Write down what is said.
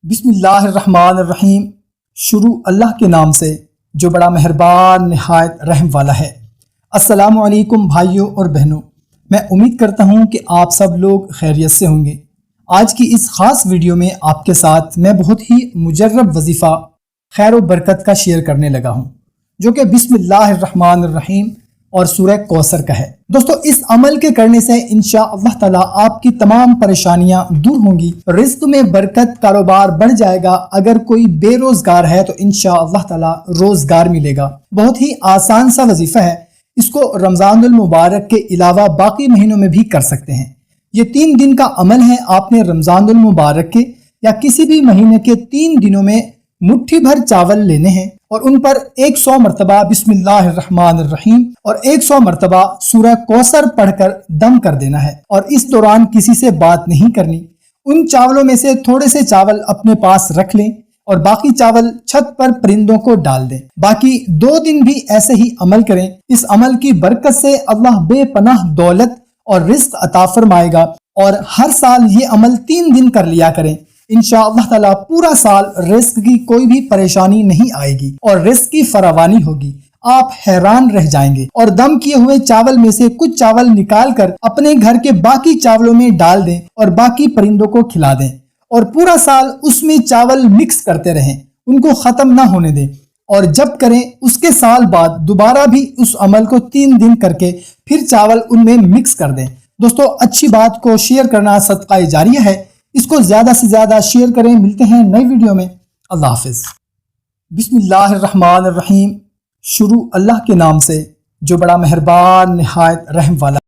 بسم اللہ الرحمن الرحیم۔ شروع اللہ کے نام سے جو بڑا مہربان نہایت رحم والا ہے۔ السلام علیکم بھائیوں اور بہنوں، میں امید کرتا ہوں کہ آپ سب لوگ خیریت سے ہوں گے۔ آج کی اس خاص ویڈیو میں آپ کے ساتھ میں بہت ہی مجرب وظیفہ خیر و برکت کا شیئر کرنے لگا ہوں، جو کہ بسم اللہ الرحمن الرحیم اور سورہ کوثر کا ہے۔ دوستو، اس عمل کے کرنے سے انشاءاللہ تعالی آپ کی تمام پریشانیاں دور ہوں گی، رزق میں برکت، کاروبار بڑھ جائے گا۔ اگر کوئی بے روزگار ہے تو انشاءاللہ تعالی روزگار ملے گا۔ بہت ہی آسان سا وظیفہ ہے، اس کو رمضان المبارک کے علاوہ باقی مہینوں میں بھی کر سکتے ہیں۔ یہ 3 دن کا عمل ہے۔ آپ نے رمضان المبارک کے یا کسی بھی مہینے کے 3 دنوں میں مٹھی بھر چاول لینے ہیں اور ان پر 100 مرتبہ بسم اللہ الرحمن الرحیم اور 100 مرتبہ سورہ کوثر پڑھ کر دم کر دینا ہے، اور اس دوران کسی سے بات نہیں کرنی۔ ان چاولوں میں سے تھوڑے سے چاول اپنے پاس رکھ لیں اور باقی چاول چھت پر پرندوں کو ڈال دیں۔ باقی 2 دن بھی ایسے ہی عمل کریں۔ اس عمل کی برکت سے اللہ بے پناہ دولت اور رزق عطا فرمائے گا، اور ہر سال یہ عمل 3 دن کر لیا کریں۔ انشاءاللہ تعالی پورا سال رزق کی کوئی بھی پریشانی نہیں آئے گی اور رزق کی فراوانی ہوگی۔ آپ حیران رہ جائیں گے۔ اور دم کیے ہوئے چاول میں سے کچھ چاول نکال کر اپنے گھر کے باقی چاولوں میں ڈال دیں اور باقی پرندوں کو کھلا دیں، اور پورا سال اس میں چاول مکس کرتے رہیں، ان کو ختم نہ ہونے دیں۔ اور جب کریں اس کے سال بعد دوبارہ بھی اس عمل کو 3 دن کر کے پھر چاول ان میں مکس کر دیں۔ دوستو، اچھی بات کو شیئر کرنا صدقہ جاریہ ہے، اس کو زیادہ سے زیادہ شیئر کریں۔ ملتے ہیں نئی ویڈیو میں، اللہ حافظ۔ بسم اللہ الرحمن الرحیم۔ شروع اللہ کے نام سے جو بڑا مہربان نہایت رحم والا